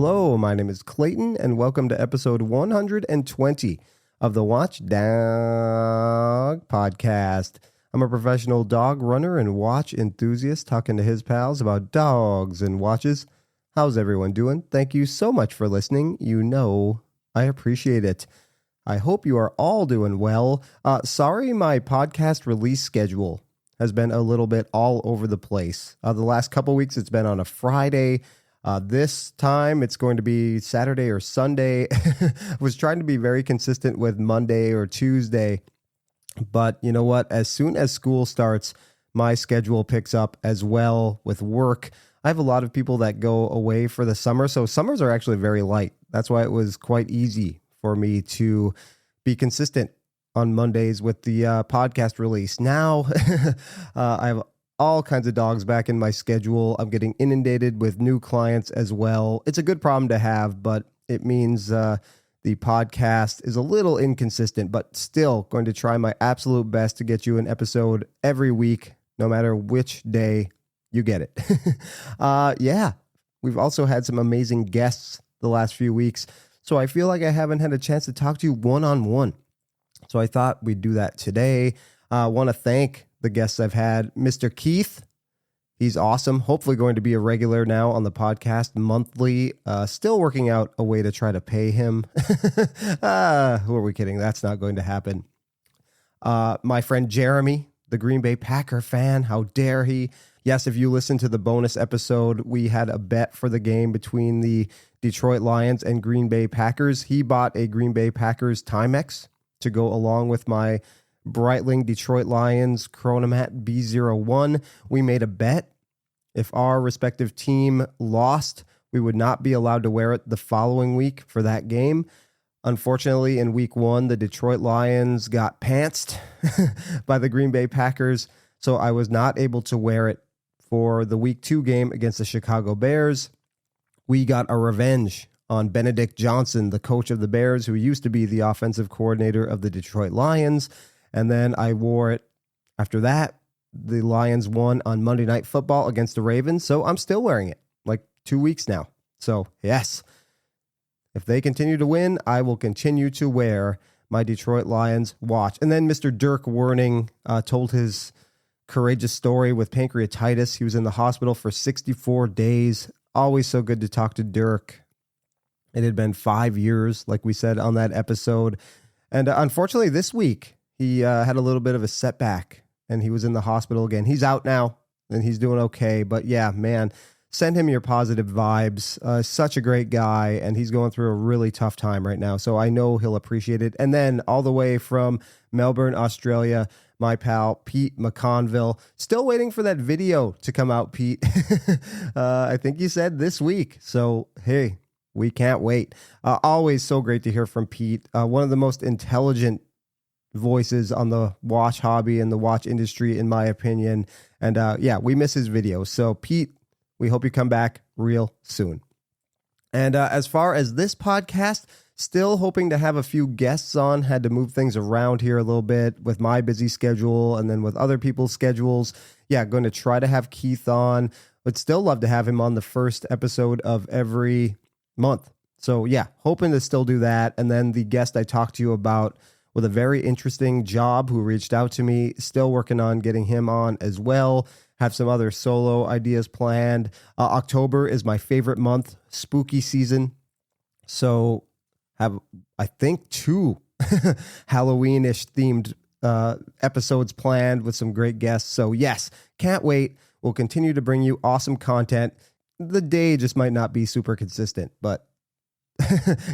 Hello, my name is Clayton, and welcome to episode 120 of the Watch Dog Podcast. I'm a professional dog runner and watch enthusiast talking to his pals about dogs and watches. How's everyone doing? Thank you so much for listening. You know I appreciate it. I hope you are all doing well. Sorry my podcast release schedule has been a little bit all over the place. The last couple weeks it's been on a Friday. This time it's going to be Saturday or Sunday. I was trying to be very consistent with Monday or Tuesday, but you know what? As soon as school starts, my schedule picks up as well with work. I have a lot of people that go away for the summer, so summers are actually very light. That's why it was quite easy for me to be consistent on Mondays with the podcast release. Now, I have all kinds of dogs back in my schedule. I'm getting inundated with new clients as well. It's a good problem to have, but it means the podcast is a little inconsistent, but still going to try my absolute best to get you an episode every week, no matter which day you get it. Yeah, we've also had some amazing guests the last few weeks, so I feel like I haven't had a chance to talk to you one-on-one. So I thought we'd do that today. I want to thank the guests I've had. Mr. Keith, he's awesome. Hopefully going to be a regular now on the podcast monthly. Still working out a way to try to pay him. Who are we kidding? That's not going to happen. My friend Jeremy, the Green Bay Packer fan. How dare he? Yes, if you listen to the bonus episode, we had a bet for the game between the Detroit Lions and Green Bay Packers. He bought a Green Bay Packers Timex to go along with my Breitling Detroit Lions Chronomat B01. We made a bet. If our respective team lost, we would not be allowed to wear it the following week for that game. Unfortunately, in week one, the Detroit Lions got pantsed by the Green Bay Packers, so I was not able to wear it for the week two game against the Chicago Bears. We got a revenge on Benedict Johnson, the coach of the Bears, who used to be the offensive coordinator of the Detroit Lions. And then I wore it after that. The Lions won on Monday Night Football against the Ravens, so I'm still wearing it, like 2 weeks now. So, yes, if they continue to win, I will continue to wear my Detroit Lions watch. And then Mr. Dirk Werning told his courageous story with pancreatitis. He was in the hospital for 64 days. Always so good to talk to Dirk. It had been 5 years, like we said on that episode. And unfortunately, this week, he had a little bit of a setback, and he was in the hospital again. He's out now, and he's doing okay. But yeah, man, send him your positive vibes. Such a great guy, and he's going through a really tough time right now. So I know he'll appreciate it. And then all the way from Melbourne, Australia, my pal, Pete McConville. Still waiting for that video to come out, Pete. I think you said this week. So, hey, we can't wait. Always so great to hear from Pete. One of the most intelligent voices on the watch hobby and the watch industry, in my opinion. And yeah, we miss his videos. So Pete, we hope you come back real soon. And as far as this podcast, still hoping to have a few guests on. Had to move things around here a little bit with my busy schedule and then with other people's schedules. Yeah, going to try to have Keith on. Would still love to have him on the first episode of every month. So yeah, hoping to still do that. And then the guest I talked to you about with a very interesting job who reached out to me, still working on getting him on as well. Have some other solo ideas planned. October is my favorite month, spooky season. So have, I think, 2 Halloween-ish themed episodes planned with some great guests. So yes, can't wait. We'll continue to bring you awesome content. The day just might not be super consistent, but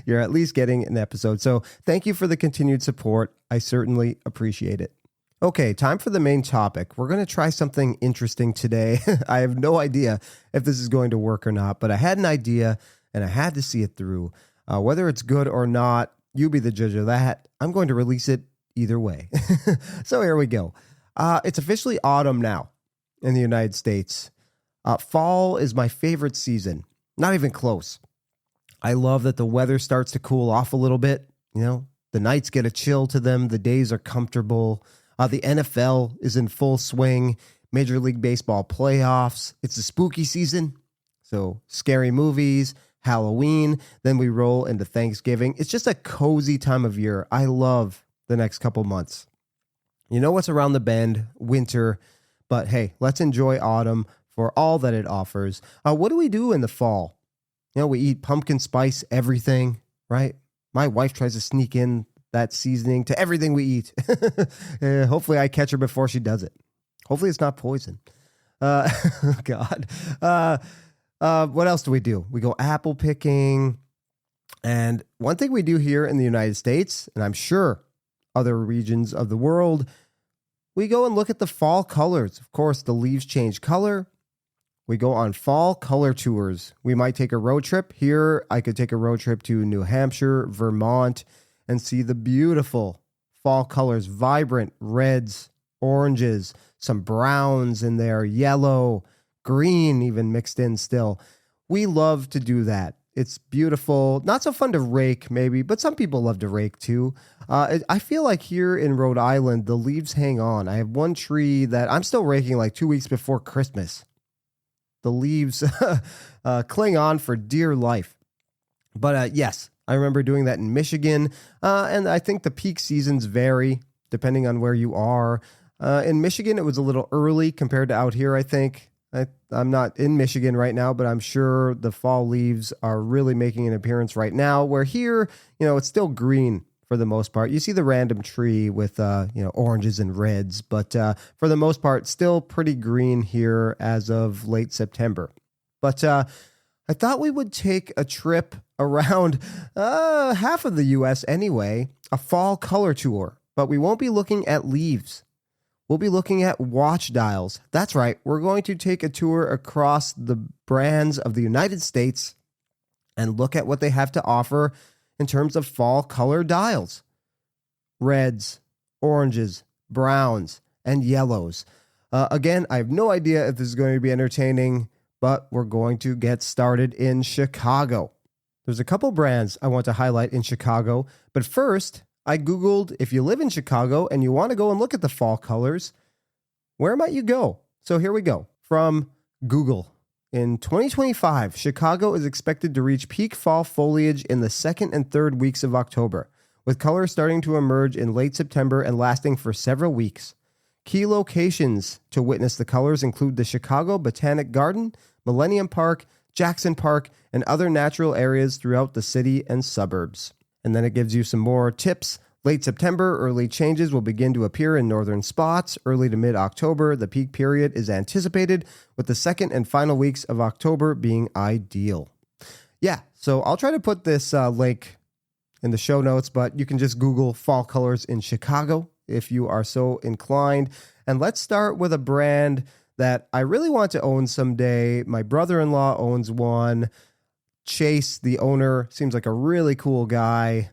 you're at least getting an episode. So thank you for the continued support. I certainly appreciate it. Okay, time for the main topic. We're going to try something interesting today. I have no idea if this is going to work or not, but I had an idea and I had to see it through. Whether it's good or not, you be the judge of that. I'm going to release it either way. So here we go. It's officially autumn now in the United States. Fall is my favorite season. Not even close. I love that the weather starts to cool off a little bit. You know, the nights get a chill to them. The days are comfortable. The NFL is in full swing. Major League Baseball playoffs. It's a spooky season. So scary movies, Halloween. Then we roll into Thanksgiving. It's just a cozy time of year. I love the next couple months. You know what's around the bend? Winter. But hey, let's enjoy autumn for all that it offers. What do we do in the fall? You know, we eat pumpkin spice everything, right? My wife tries to sneak in that seasoning to everything we eat. Hopefully I catch her before she does it. Hopefully it's not poison. God. What else do we do? We go apple picking. And one thing we do here in the United States, and I'm sure other regions of the world, we go and look at the fall colors. Of course, the leaves change color. We go on fall color tours. We might take a road trip. Here, I could take a road trip to New Hampshire, Vermont, and see the beautiful fall colors, vibrant reds, oranges, some browns in there, yellow, green even mixed in still. We love to do that. It's beautiful. Not so fun to rake maybe, but some people love to rake too. I feel like here in Rhode Island, the leaves hang on. I have one tree that I'm still raking like 2 weeks before Christmas. The leaves cling on for dear life. But yes, I remember doing that in Michigan. And I think the peak seasons vary depending on where you are. In Michigan, it was a little early compared to out here, I think. I'm not in Michigan right now, but I'm sure the fall leaves are really making an appearance right now, where here, it's still green for the most part. You see the random tree with, oranges and reds, but for the most part, still pretty green here as of late September. But I thought we would take a trip around half of the U.S. anyway, a fall color tour, but we won't be looking at leaves. We'll be looking at watch dials. That's right. We're going to take a tour across the brands of the United States and look at what they have to offer in terms of fall color dials. Reds, oranges, browns, and yellows. Again, I have no idea if this is going to be entertaining, but we're going to get started in Chicago. There's a couple brands I want to highlight in Chicago, but first, I Googled if you live in Chicago and you want to go and look at the fall colors, where might you go? So here we go. From Google. In 2025, Chicago is expected to reach peak fall foliage in the second and third weeks of October, with colors starting to emerge in late September and lasting for several weeks. Key locations to witness the colors include the Chicago Botanic Garden, Millennium Park, Jackson Park, and other natural areas throughout the city and suburbs. And then it gives you some more tips. Late September, early changes will begin to appear in northern spots. Early to mid-October, the peak period is anticipated, with the second and final weeks of October being ideal. Yeah, so I'll try to put this link in the show notes, but you can just Google fall colors in Chicago if you are so inclined. And let's start with a brand that I really want to own someday. My brother-in-law owns one. Chase, the owner, seems like a really cool guy.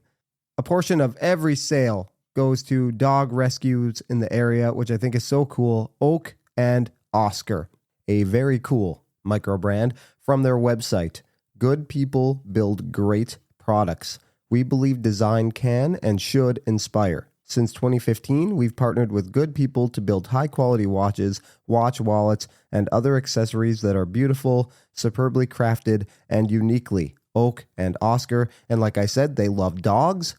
A portion of every sale goes to dog rescues in the area, which I think is so cool. Oak and Oscar, a very cool micro brand from their website. Good people build great products. We believe design can and should inspire. Since 2015, we've partnered with good people to build high-quality watches, watch wallets, and other accessories that are beautiful, superbly crafted, and uniquely Oak and Oscar. And like I said, they love dogs.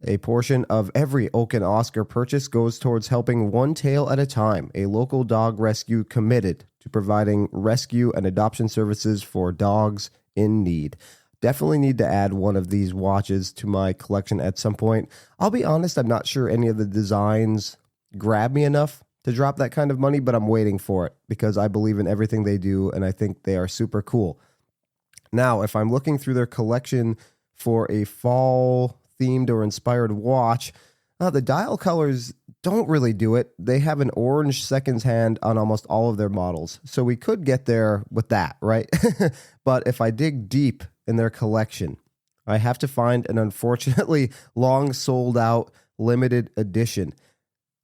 A portion of every Oak and Oscar purchase goes towards helping One Tail at a Time, a local dog rescue committed to providing rescue and adoption services for dogs in need. Definitely need to add one of these watches to my collection at some point. I'll be honest, I'm not sure any of the designs grab me enough to drop that kind of money, but I'm waiting for it because I believe in everything they do and I think they are super cool. Now, if I'm looking through their collection for a fall themed or inspired watch, the dial colors don't really do it. They have an orange seconds hand on almost all of their models. So we could get there with that, right? But if I dig deep in their collection, I have to find an unfortunately long sold out limited edition,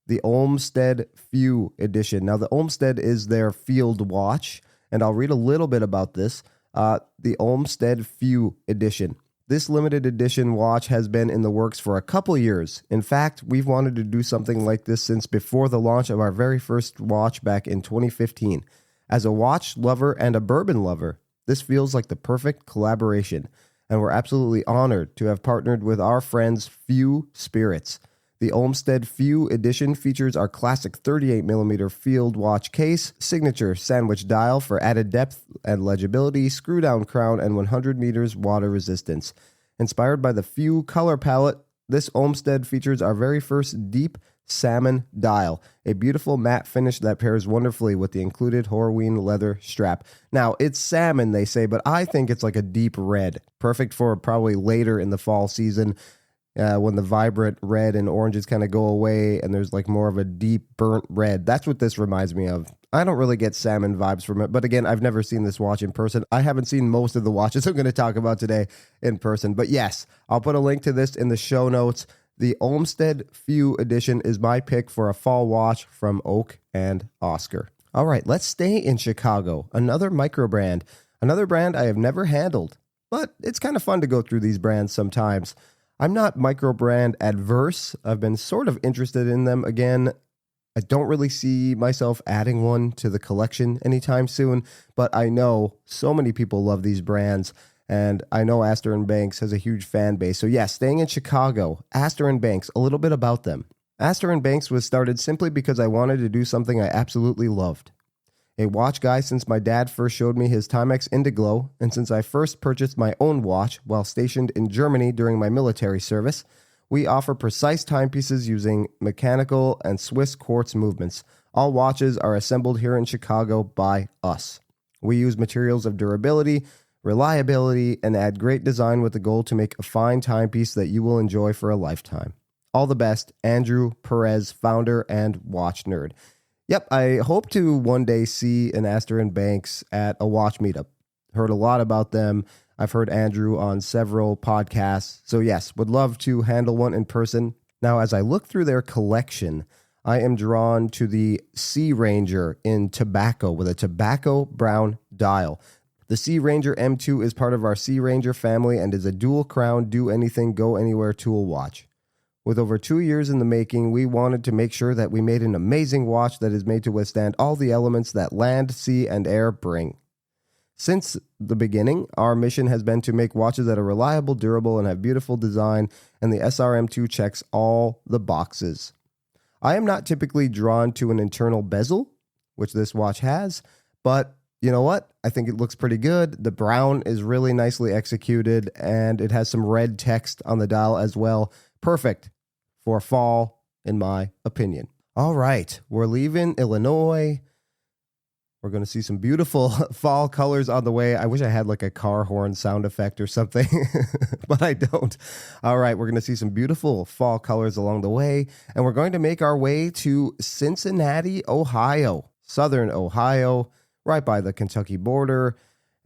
the Olmsted Few edition. Now, the Olmsted is their field watch, and I'll read a little bit about this. The Olmsted Few edition. This limited edition watch has been in the works for a couple years. In fact, we've wanted to do something like this since before the launch of our very first watch back in 2015. As a watch lover and a bourbon lover, This feels like the perfect collaboration, and we're absolutely honored to have partnered with our friends Few Spirits. The Olmsted Few edition features our classic 38mm field watch case, signature sandwich dial for added depth and legibility, screw-down crown, and 100 meters water resistance. Inspired by the Few color palette, this Olmsted features our very first deep salmon dial, a beautiful matte finish that pairs wonderfully with the included Horween leather strap. Now, it's salmon, they say, but I think it's like a deep red, perfect for probably later in the fall season when the vibrant red and oranges kind of go away and there's like more of a deep burnt red. That's what this reminds me of. I don't really get salmon vibes from it, but again, I've never seen this watch in person. I haven't seen most of the watches I'm going to talk about today in person, but yes, I'll put a link to this in the show notes. The Olmsted Few edition is my pick for a fall watch from Oak and Oscar. All right, let's stay in Chicago. Another micro brand, another brand I have never handled, but it's kind of fun to go through these brands sometimes. I'm not micro brand adverse. I've been sort of interested in them again. I don't really see myself adding one to the collection anytime soon, but I know so many people love these brands. And I know Astor & Banks has a huge fan base. So yes, staying in Chicago, Astor & Banks, a little bit about them. Astor & Banks was started simply because I wanted to do something I absolutely loved. A watch guy since my dad first showed me his Timex Indiglo, and since I first purchased my own watch while stationed in Germany during my military service, we offer precise timepieces using mechanical and Swiss quartz movements. All watches are assembled here in Chicago by us. We use materials of durability, reliability, and add great design with the goal to make a fine timepiece that you will enjoy for a lifetime. All the best, Andrew Perez, founder and watch nerd. Yep, I hope to one day see an Astor & Banks at a watch meetup. Heard a lot about them. I've heard Andrew on several podcasts. So yes, would love to handle one in person. Now, as I look through their collection, I am drawn to the Sea Ranger in tobacco with a tobacco brown dial. The Sea Ranger M2 is part of our Sea Ranger family and is a dual crown, do anything, go anywhere tool watch. With over 2 years in the making, we wanted to make sure that we made an amazing watch that is made to withstand all the elements that land, sea, and air bring. Since the beginning, our mission has been to make watches that are reliable, durable, and have beautiful design, and the SRM2 checks all the boxes. I am not typically drawn to an internal bezel, which this watch has, but you know what? I think it looks pretty good. The brown is really nicely executed, and it has some red text on the dial as well. Perfect for fall, in my opinion. All right, we're leaving Illinois. We're going to see some beautiful fall colors on the way. I wish I had like a car horn sound effect or something, but I don't. All right, we're going to see some beautiful fall colors along the way, and we're going to make our way to Cincinnati, Ohio, southern Ohio, right by the Kentucky border.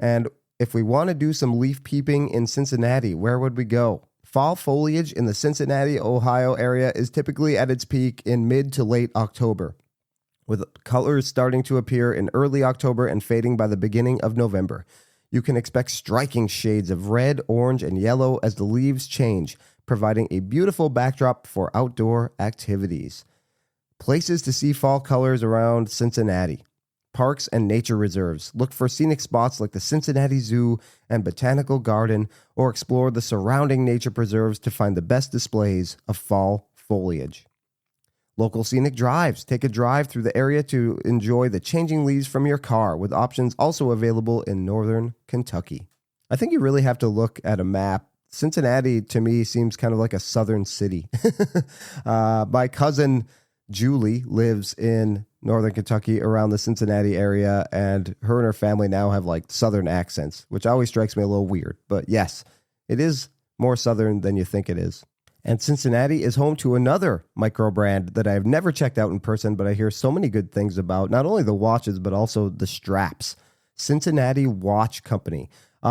And if we want to do some leaf peeping in Cincinnati, where would we go? Fall foliage in the Cincinnati, Ohio area is typically at its peak in mid to late October, with colors starting to appear in early October and fading by the beginning of November. You can expect striking shades of red, orange, and yellow as the leaves change, providing a beautiful backdrop for outdoor activities. Places to see fall colors around Cincinnati. Parks and nature reserves. Look for scenic spots like the Cincinnati Zoo and Botanical Garden, or explore the surrounding nature preserves to find the best displays of fall foliage. Local scenic drives. Take a drive through the area to enjoy the changing leaves from your car, with options also available in northern Kentucky. I think you really have to look at a map. Cincinnati, to me, seems kind of like a southern city. My cousin Julie lives in northern Kentucky around the Cincinnati area, and her family now have like southern accents, which always strikes me a little weird. But yes, it is more southern than you think it is. And Cincinnati is home to another micro brand that I've never checked out in person, but I hear so many good things about, not only the watches, but also the straps. Cincinnati Watch Company.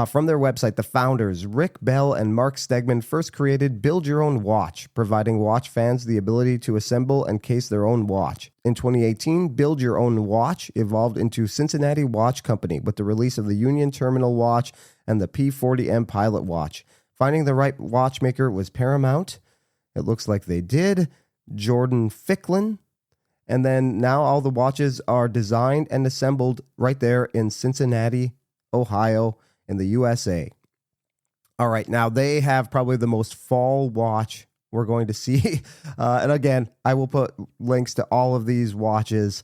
From their website, the founders, Rick Bell and Mark Stegman, first created Build Your Own Watch, providing watch fans the ability to assemble and case their own watch. In 2018, Build Your Own Watch evolved into Cincinnati Watch Company with the release of the Union Terminal Watch and the P40M Pilot Watch. Finding the right watchmaker was paramount. It looks like they did. Jordan Ficklin. And then now all the watches are designed and assembled right there in Cincinnati, Ohio, in the USA. All right, now they have probably the most fall watch we're going to see. And again, I will put links to all of these watches.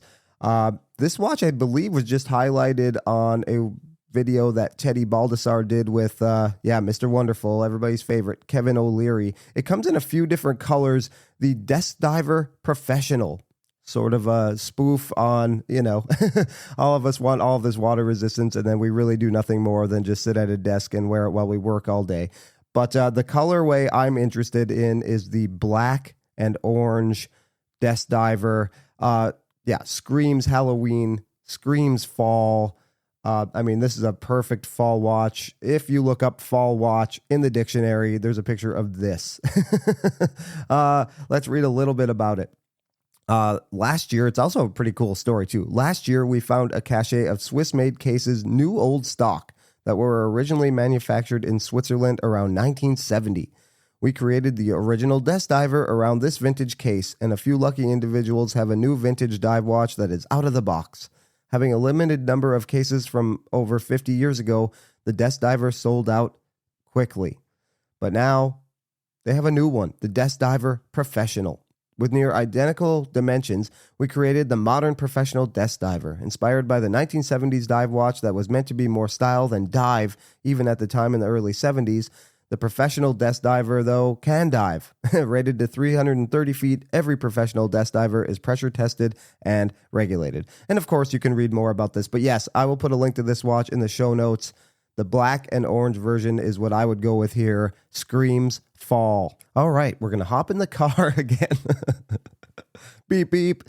This watch, I believe, was just highlighted on a video that Teddy Baldessar did with, Mr. Wonderful, everybody's favorite, Kevin O'Leary. It comes in a few different colors. The Desk Diver Professional, sort of a spoof on, all of us want all of this water resistance, and then we really do nothing more than just sit at a desk and wear it while we work all day. But the colorway I'm interested in is the black and orange Desk Diver. Screams Halloween, screams fall. This is a perfect fall watch. If you look up fall watch in the dictionary, there's a picture of this. Let's read a little bit about it. Last year, it's also a pretty cool story too. Last year, we found a cache of Swiss-made cases, new old stock, that were originally manufactured in Switzerland around 1970. We created the original Desk Diver around this vintage case, and a few lucky individuals have a new vintage dive watch that is out of the box. Having a limited number of cases from over 50 years ago, the Desk Diver sold out quickly. But now, they have a new one, the Desk Diver Professional. With near identical dimensions, we created the modern professional Desk Diver, inspired by the 1970s dive watch that was meant to be more style than dive, even at the time in the early 70s. The professional Desk Diver, though, can dive. Rated to 330 feet, every professional Desk Diver is pressure tested and regulated. And of course, you can read more about this. But yes, I will put a link to this watch in the show notes. The black and orange version is what I would go with here. Screams fall. All right, we're going to hop in the car again. Beep, beep.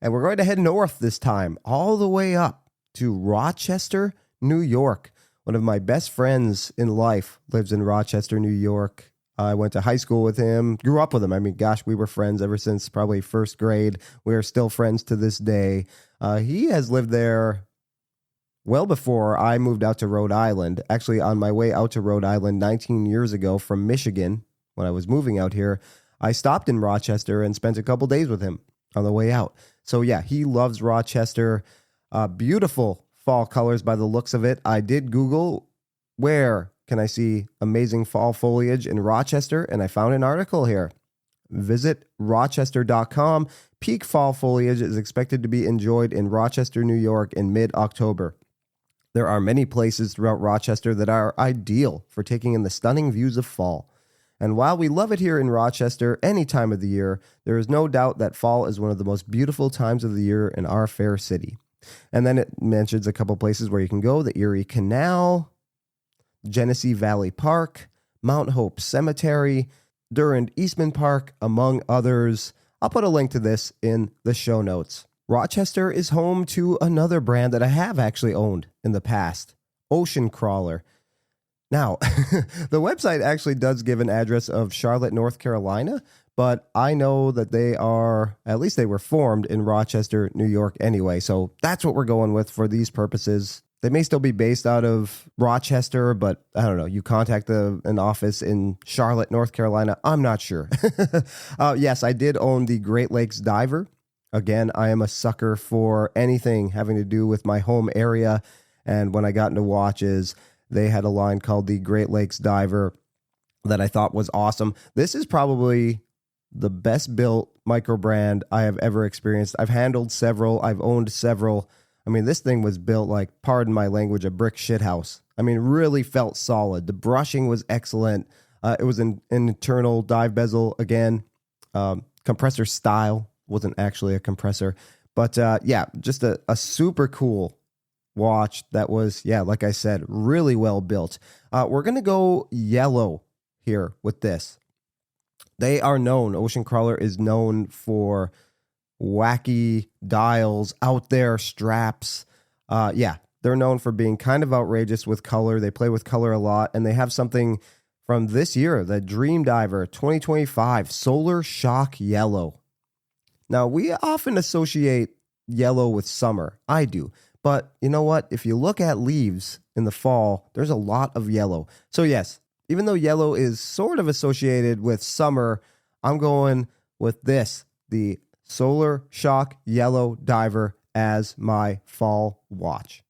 And we're going to head north this time, all the way up to Rochester, New York. One of my best friends in life lives in Rochester, New York. I went to high school with him, grew up with him. We were friends ever since probably first grade. We are still friends to this day. He has lived there well before I moved out to Rhode Island. Actually, on my way out to Rhode Island 19 years ago from Michigan, when I was moving out here, I stopped in Rochester and spent a couple days with him on the way out. So yeah, he loves Rochester. Beautiful fall colors by the looks of it. I did Google where can I see amazing fall foliage in Rochester, and I found an article here. Visit rochester.com. Peak fall foliage is expected to be enjoyed in Rochester, New York in mid-October. There are many places throughout Rochester that are ideal for taking in the stunning views of fall. And while we love it here in Rochester any time of the year, there is no doubt that fall is one of the most beautiful times of the year in our fair city. And then it mentions a couple places where you can go: the Erie Canal, Genesee Valley Park, Mount Hope Cemetery, Durand Eastman Park, among others. I'll put a link to this in the show notes. Rochester is home to another brand that I have actually owned in the past, Ocean Crawler. Now, the website actually does give an address of Charlotte, North Carolina, but I know that they were formed in Rochester, New York anyway. So that's what we're going with for these purposes. They may still be based out of Rochester, but I don't know. You contact an office in Charlotte, North Carolina. I'm not sure. Yes, I did own the Great Lakes Diver. Again, I am a sucker for anything having to do with my home area. And when I got into watches, they had a line called the Great Lakes Diver that I thought was awesome. This is probably the best built micro brand I have ever experienced. I've handled several. I've owned several. This thing was built like, pardon my language, a brick shithouse. Really felt solid. The brushing was excellent. It was an internal dive bezel again. Compressor style. Wasn't actually a compressor. But just a super cool watch that was, like I said, really well built. We're going to go yellow here with this. They are known, Ocean Crawler is known for wacky dials, out there straps. They're known for being kind of outrageous with color. They play with color a lot, and they have something from this year, the Dream Diver 2025 Solar Shock Yellow. Now, we often associate yellow with summer. I do. But you know what? If you look at leaves in the fall, there's a lot of yellow. So yes, even though yellow is sort of associated with summer, I'm going with this, the Solar Shock Yellow Diver, as my fall watch.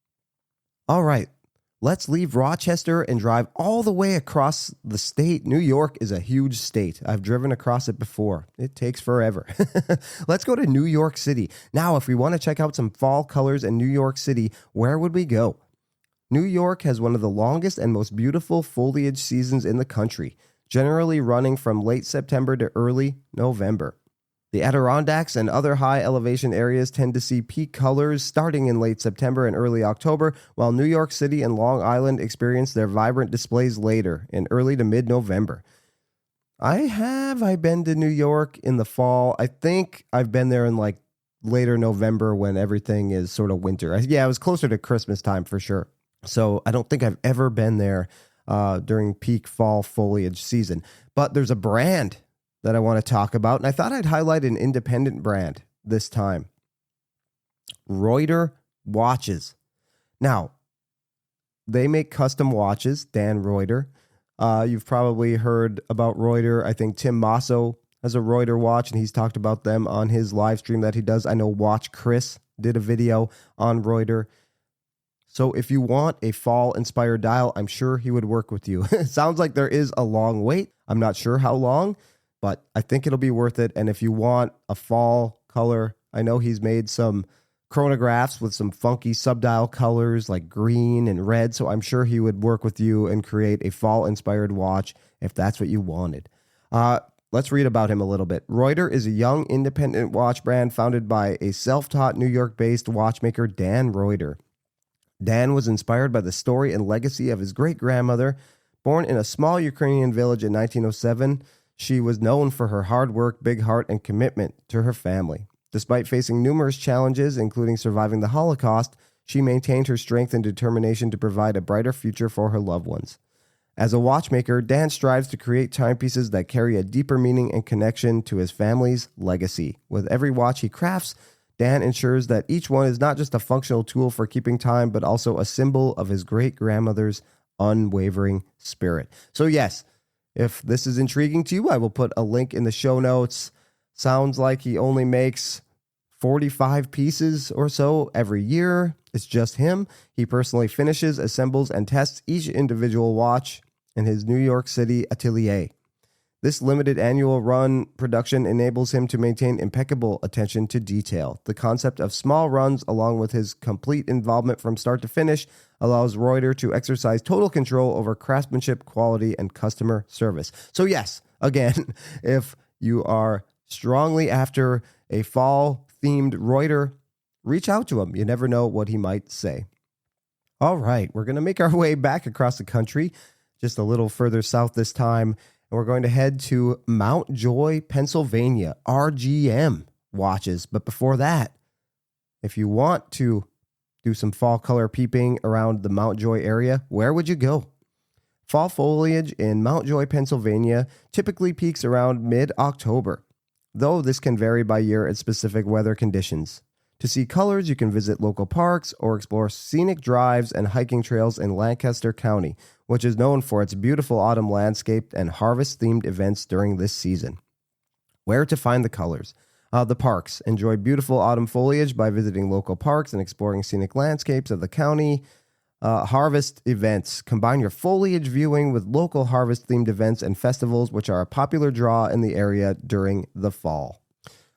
All right, Let's leave Rochester and drive all the way across the state. New York is a huge state. I've driven across it before. It takes forever. Let's go to New York City. Now, if we want to check out some fall colors in New York City, where would we go? New York has one of the longest and most beautiful foliage seasons in the country, generally running from late September to early November. The Adirondacks and other high elevation areas tend to see peak colors starting in late September and early October, while New York City and Long Island experience their vibrant displays later in early to mid-November. I've been to New York in the fall. I think I've been there in like later November when everything is sort of winter. Yeah, it was closer to Christmas time for sure. So I don't think I've ever been there during peak fall foliage season. But there's a brand that I want to talk about, and I thought I'd highlight an independent brand this time. Reuter Watches. Now, they make custom watches, Dan Reuter. You've probably heard about Reuter. I think Tim Masso has a Reuter watch, and he's talked about them on his live stream that he does. I know Watch Chris did a video on Reuter. So if you want a fall-inspired dial, I'm sure he would work with you. It sounds like there is a long wait. I'm not sure how long, but I think it'll be worth it. And if you want a fall color, I know he's made some chronographs with some funky subdial colors like green and red. So I'm sure he would work with you and create a fall-inspired watch if that's what you wanted. Let's read about him a little bit. Reuter is a young independent watch brand founded by a self-taught New York-based watchmaker, Dan Reuter. Dan was inspired by the story and legacy of his great-grandmother. Born in a small Ukrainian village in 1907, she was known for her hard work, big heart, and commitment to her family. Despite facing numerous challenges, including surviving the Holocaust, she maintained her strength and determination to provide a brighter future for her loved ones. As a watchmaker, Dan strives to create timepieces that carry a deeper meaning and connection to his family's legacy. With every watch he crafts, Dan ensures that each one is not just a functional tool for keeping time, but also a symbol of his great-grandmother's unwavering spirit. So yes, if this is intriguing to you, I will put a link in the show notes. Sounds like he only makes 45 pieces or so every year. It's just him. He personally finishes, assembles, and tests each individual watch in his New York City atelier. This limited annual run production enables him to maintain impeccable attention to detail. The concept of small runs, along with his complete involvement from start to finish, allows Reuter to exercise total control over craftsmanship, quality, and customer service. So yes, again, if you are strongly after a fall-themed Reuter, reach out to him. You never know what he might say. All right, we're going to make our way back across the country, just a little further south this time. And we're going to head to Mount Joy, Pennsylvania, RGM watches. But before that, if you want to do some fall color peeping around the Mount Joy area, where would you go? Fall foliage in Mount Joy, Pennsylvania typically peaks around mid-October, though this can vary by year and specific weather conditions. To see colors, you can visit local parks or explore scenic drives and hiking trails in Lancaster County, which is known for its beautiful autumn landscape and harvest-themed events during this season. Where to find the colors? The parks. Enjoy beautiful autumn foliage by visiting local parks and exploring scenic landscapes of the county. Harvest events. Combine your foliage viewing with local harvest-themed events and festivals, which are a popular draw in the area during the fall.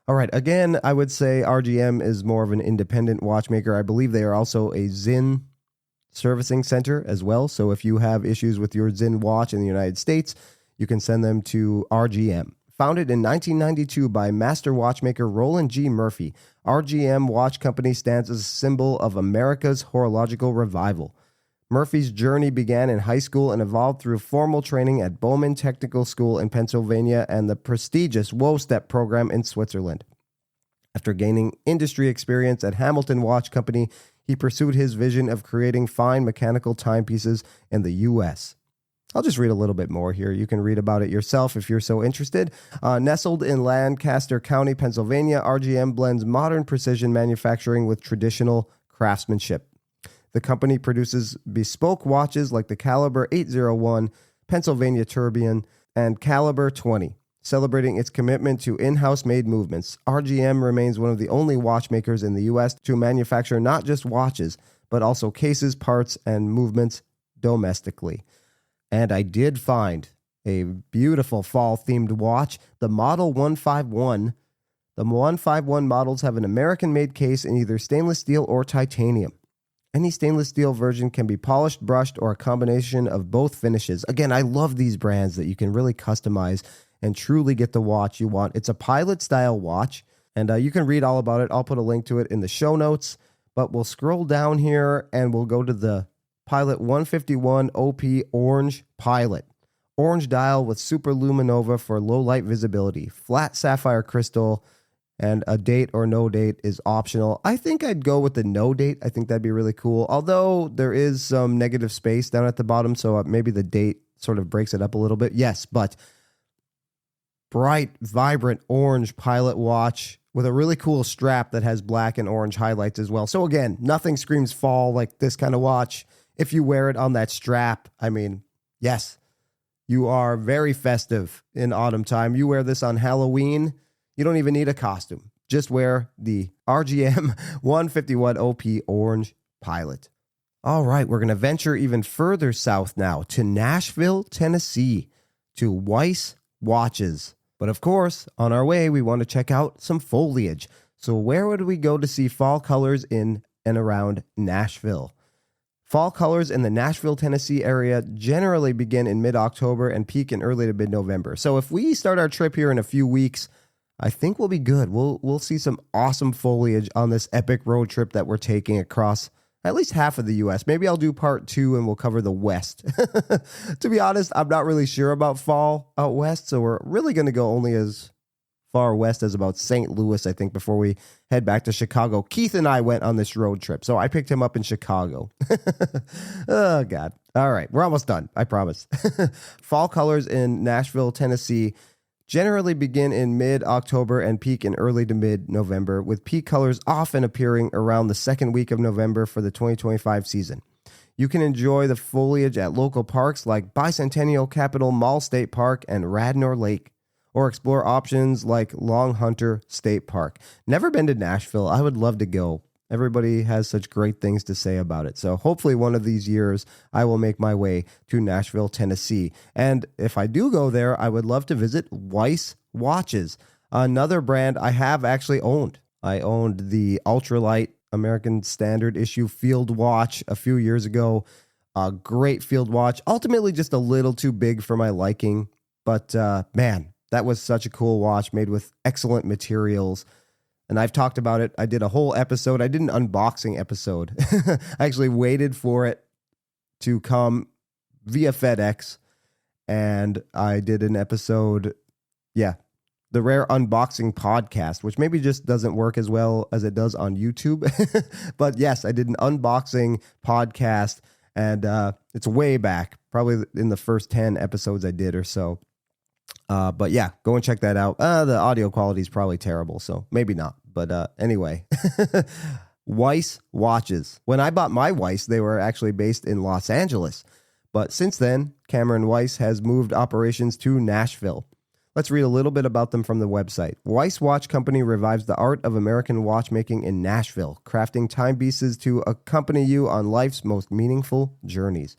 All right, again, I would say RGM is more of an independent watchmaker. I believe they are also a Zinn servicing center as well. So if you have issues with your Zinn watch in the United States, you can send them to RGM. Founded in 1992 by master watchmaker Roland G. Murphy, RGM Watch Company stands as a symbol of America's horological revival. Murphy's journey began in high school and evolved through formal training at Bowman Technical School in Pennsylvania and the prestigious WOSTEP program in Switzerland. After gaining industry experience at Hamilton Watch Company, he pursued his vision of creating fine mechanical timepieces in the U.S. I'll just read a little bit more here. You can read about it yourself if you're so interested. Nestled in Lancaster County, Pennsylvania, RGM blends modern precision manufacturing with traditional craftsmanship. The company produces bespoke watches like the Caliber 801, Pennsylvania Tourbillon, and Caliber 20. Celebrating its commitment to in-house made movements, RGM remains one of the only watchmakers in the U.S. to manufacture not just watches, but also cases, parts, and movements domestically. And I did find a beautiful fall-themed watch, the Model 151. The 151 models have an American-made case in either stainless steel or titanium. Any stainless steel version can be polished, brushed, or a combination of both finishes. Again, I love these brands that you can really customize and truly get the watch you want. It's a pilot-style watch, and you can read all about it. I'll put a link to it in the show notes, but we'll scroll down here and we'll go to the Pilot 151 OP Orange Pilot. Orange dial with super luminova for low light visibility, flat sapphire crystal, and a date or no date is optional. I think I'd go with the no date. I think that'd be really cool. Although there is some negative space down at the bottom, so maybe the date sort of breaks it up a little bit. Yes, but bright, vibrant orange Pilot watch with a really cool strap that has black and orange highlights as well. So again, nothing screams fall like this kind of watch. If you wear it on that strap, I mean, yes, you are very festive in autumn time. You wear this on Halloween, you don't even need a costume. Just wear the RGM 151 OP Orange Pilot. All right, we're going to venture even further south now to Nashville, Tennessee, to Weiss Watches. But of course, on our way, we want to check out some foliage. So where would we go to see fall colors in and around Nashville? Fall colors in the Nashville, Tennessee area generally begin in mid-October and peak in early to mid-November. So if we start our trip here in a few weeks, I think we'll be good. We'll see some awesome foliage on this epic road trip that we're taking across at least half of the U.S. Maybe I'll do part 2 and we'll cover the West. To be honest, I'm not really sure about fall out west, so we're really going to go only as far west as about St. Louis, I think, before we head back to Chicago. Keith and I went on this road trip, so I picked him up in Chicago. Oh, God. All right, we're almost done, I promise. Fall colors in Nashville, Tennessee generally begin in mid-October and peak in early to mid-November, with peak colors often appearing around the second week of November for the 2025 season. You can enjoy the foliage at local parks like Bicentennial Capitol Mall State Park and Radnor Lake, or explore options like Long Hunter State Park. Never been to Nashville. I would love to go. Everybody has such great things to say about it. So hopefully one of these years I will make my way to Nashville, Tennessee. And if I do go there, I would love to visit Weiss Watches, another brand I have actually owned. I owned the ultralight American Standard issue field watch a few years ago. A great field watch. Ultimately just a little too big for my liking. But man, that was such a cool watch made with excellent materials. And I've talked about it. I did a whole episode. I did an unboxing episode. I actually waited for it to come via FedEx. And I did an episode, the Rare Unboxing Podcast, which maybe just doesn't work as well as it does on YouTube. But yes, I did an unboxing podcast. And it's way back, probably in the first 10 episodes I did or so. But yeah, go and check that out. The audio quality is probably terrible, so maybe not. But anyway, Weiss Watches. When I bought my Weiss, they were actually based in Los Angeles. But since then, Cameron Weiss has moved operations to Nashville. Let's read a little bit about them from the website. Weiss Watch Company revives the art of American watchmaking in Nashville, crafting timepieces to accompany you on life's most meaningful journeys.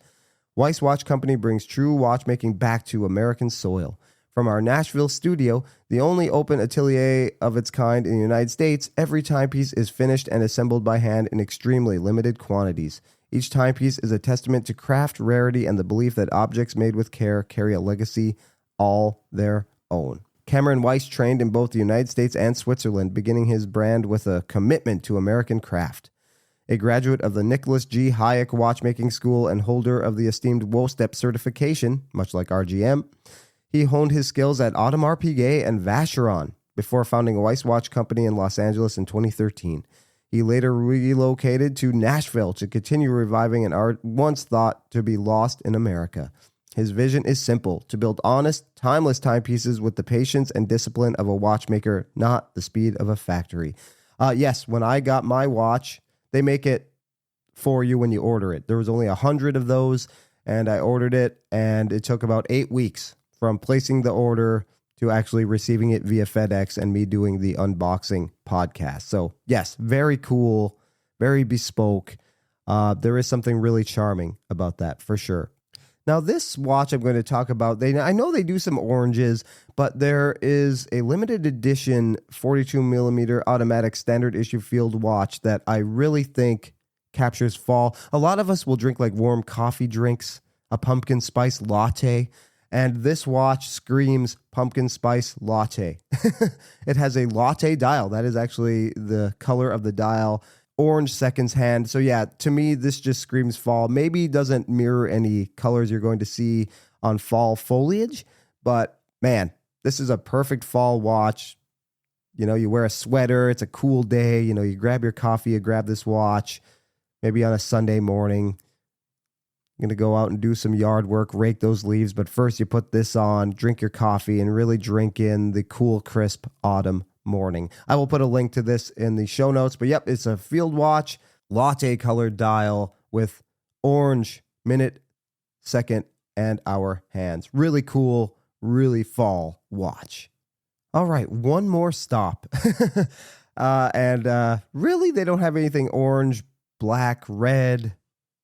Weiss Watch Company brings true watchmaking back to American soil. From our Nashville studio, the only open atelier of its kind in the United States, every timepiece is finished and assembled by hand in extremely limited quantities. Each timepiece is a testament to craft, rarity, and the belief that objects made with care carry a legacy all their own. Cameron Weiss trained in both the United States and Switzerland, beginning his brand with a commitment to American craft. A graduate of the Nicholas G. Hayek Watchmaking School and holder of the esteemed WOSTEP certification, much like RGM, he honed his skills at Audemars Piguet and Vacheron before founding a Weiss Watch Company in Los Angeles in 2013. He later relocated to Nashville to continue reviving an art once thought to be lost in America. His vision is simple: to build honest, timeless timepieces with the patience and discipline of a watchmaker, not the speed of a factory. Yes, when I got my watch, they make it for you when you order it. There was only 100 of those, and I ordered it, and it took about 8 weeks from placing the order to actually receiving it via FedEx and me doing the unboxing podcast. So yes, very cool, very bespoke. There is something really charming about that for sure. Now, this watch I'm going to talk about, I know they do some oranges, but there is a limited edition 42 millimeter automatic standard issue field watch that I really think captures fall. A lot of us will drink like warm coffee drinks, a pumpkin spice latte, and this watch screams pumpkin spice latte. It has a latte dial. That is actually the color of the dial. Orange seconds hand. So yeah, to me, this just screams fall. Maybe doesn't mirror any colors you're going to see on fall foliage, but man, this is a perfect fall watch. You know, you wear a sweater, it's a cool day, you know, you grab your coffee, you grab this watch, maybe on a Sunday morning. You're going to go out and do some yard work, rake those leaves, but first you put this on, drink your coffee, and really drink in the cool, crisp autumn morning. I will put a link to this in the show notes, but yep, it's a field watch, latte colored dial with orange minute, second, and hour hands. Really cool, really fall watch. All right, one more stop. and really, they don't have anything orange, black, red,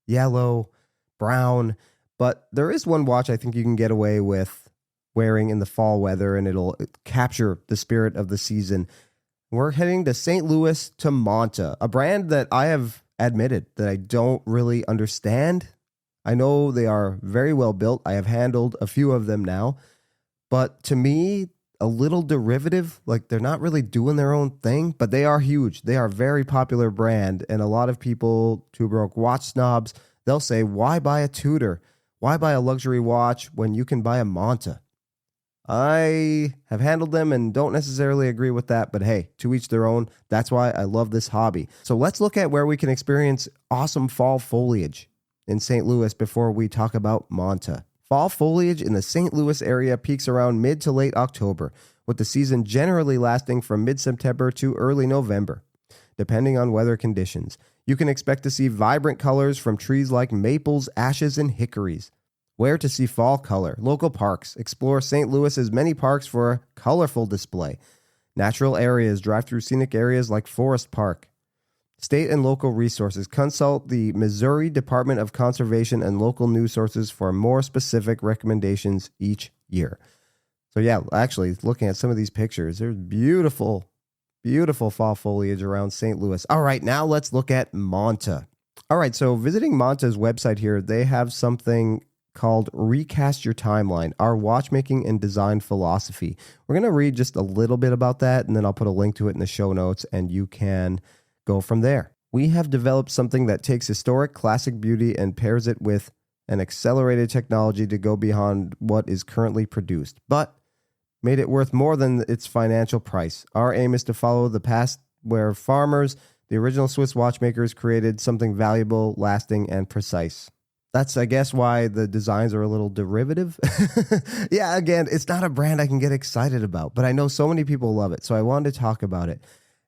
yellow, brown, but there is one watch I think you can get away with wearing in the fall weather, and it'll capture the spirit of the season. We're heading to St. Louis to Manta, a brand that I have admitted that I don't really understand. I know they are very well built. I have handled a few of them now, but to me, a little derivative, like they're not really doing their own thing, but they are huge. They are a very popular brand, and a lot of people, Two Broke watch snobs, they'll say, why buy a Tudor? Why buy a luxury watch when you can buy a Manta? I have handled them and don't necessarily agree with that, but hey, to each their own. That's why I love this hobby. So let's look at where we can experience awesome fall foliage in St. Louis before we talk about Manta. Fall foliage in the St. Louis area peaks around mid to late October, with the season generally lasting from mid-September to early November, depending on weather conditions. You can expect to see vibrant colors from trees like maples, ashes, and hickories. Where to see fall color? Local parks. Explore St. Louis's many parks for a colorful display. Natural areas. Drive through scenic areas like Forest Park. State and local resources. Consult the Missouri Department of Conservation and local news sources for more specific recommendations each year. So yeah, actually, looking at some of these pictures, there's beautiful, beautiful fall foliage around St. Louis. All right, now let's look at Manta. All right, so visiting Manta's website here, they have something called Recast Your Timeline, our watchmaking and design philosophy. We're going to read just a little bit about that, and then I'll put a link to it in the show notes, and you can go from there. We have developed something that takes historic classic beauty and pairs it with an accelerated technology to go beyond what is currently produced, but made it worth more than its financial price. Our aim is to follow the past where farmers, the original Swiss watchmakers, created something valuable, lasting, and precise. That's, I guess, why the designs are a little derivative. Yeah, again, it's not a brand I can get excited about, but I know so many people love it, so I wanted to talk about it.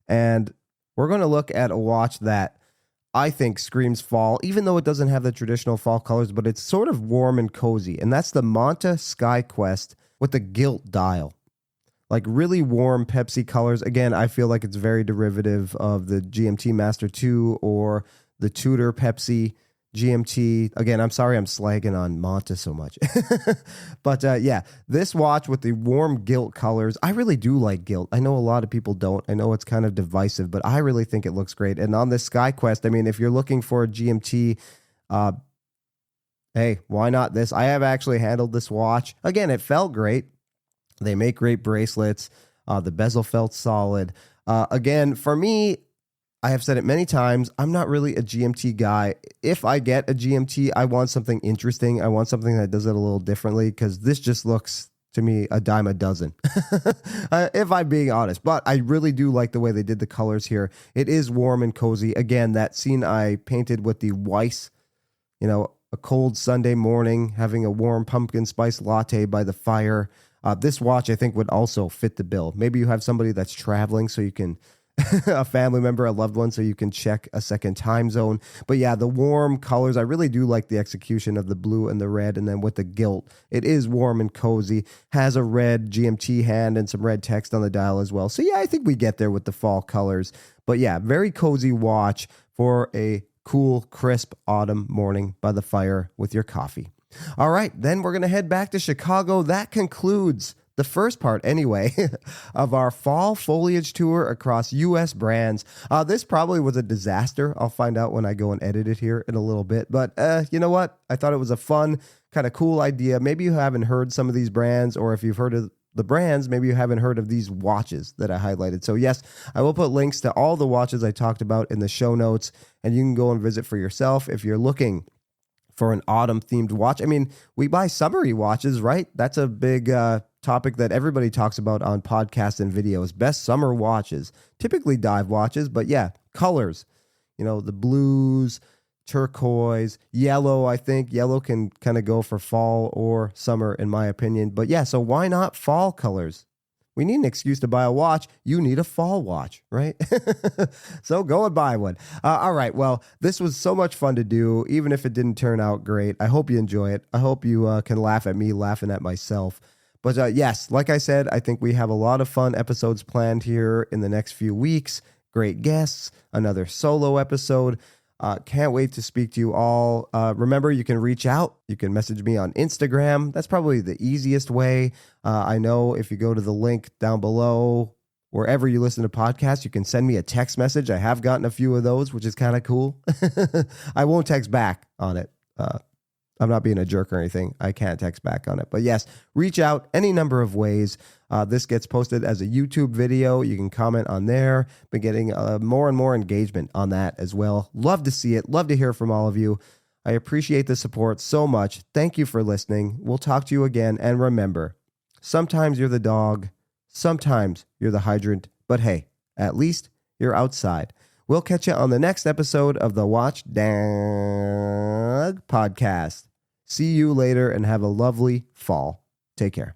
And we're going to look at a watch that I think screams fall, even though it doesn't have the traditional fall colors, but it's sort of warm and cozy. And that's the Manta Sky Quest with the gilt dial. Like really warm Pepsi colors. Again, I feel like it's very derivative of the GMT Master 2 or the Tudor Pepsi GMT. Again, I'm sorry I'm slagging on Manta so much. But yeah, this watch with the warm gilt colors, I really do like gilt. I know a lot of people don't. I know it's kind of divisive, but I really think it looks great. And on this Sky Quest, I mean, if you're looking for a GMT, hey, why not this? I have actually handled this watch. Again, it felt great. They make great bracelets. The bezel felt solid. Again, for me, I have said it many times, I'm not really a GMT guy. If I get a GMT, I want something interesting. I want something that does it a little differently, because this just looks, to me, a dime a dozen, if I'm being honest. But I really do like the way they did the colors here. It is warm and cozy. Again, that scene I painted with the Weiss, you know, a cold Sunday morning, having a warm pumpkin spice latte by the fire. This watch, I think, would also fit the bill. Maybe you have somebody that's traveling so you can... a family member, a loved one, so you can check a second time zone. But yeah, the warm colors, I really do like the execution of the blue and the red, and then with the gilt, it is warm and cozy, has a red GMT hand and some red text on the dial as well. So yeah, I think we get there with the fall colors. But yeah, very cozy watch for a cool, crisp autumn morning by the fire with your coffee. All right, then we're going to head back to Chicago. That concludes the first part, anyway, of our fall foliage tour across U.S. brands. This probably was a disaster. I'll find out when I go and edit it here in a little bit. But you know what? I thought it was a fun, kind of cool idea. Maybe you haven't heard some of these brands, or if you've heard of the brands, maybe you haven't heard of these watches that I highlighted. So yes, I will put links to all the watches I talked about in the show notes, and you can go and visit for yourself if you're looking for an autumn themed watch. I mean, we buy summery watches, right? That's a big topic that everybody talks about on podcasts and videos. Best summer watches, typically dive watches, but yeah, colors, the blues, turquoise, yellow. I think yellow can kind of go for fall or summer in my opinion. But yeah, so why not fall colors? We need an excuse to buy a watch. You need a fall watch, right? So go and buy one. All right. Well, this was so much fun to do, even if it didn't turn out great. I hope you enjoy it. I hope you can laugh at me laughing at myself. But yes, like I said, I think we have a lot of fun episodes planned here in the next few weeks. Great guests, another solo episode. Can't wait to speak to you all. Remember, you can reach out. You can message me on Instagram. That's probably the easiest way. I know if you go to the link down below, wherever you listen to podcasts, you can send me a text message. I have gotten a few of those, which is kind of cool. I won't text back on it. I'm not being a jerk or anything. I can't text back on it. But yes, reach out any number of ways. This gets posted as a YouTube video. You can comment on there. Been getting more and more engagement on that as well. Love to see it. Love to hear from all of you. I appreciate the support so much. Thank you for listening. We'll talk to you again. And remember, sometimes you're the dog. Sometimes you're the hydrant. But hey, at least you're outside. We'll catch you on the next episode of the Watch Dog Podcast. See you later and have a lovely fall. Take care.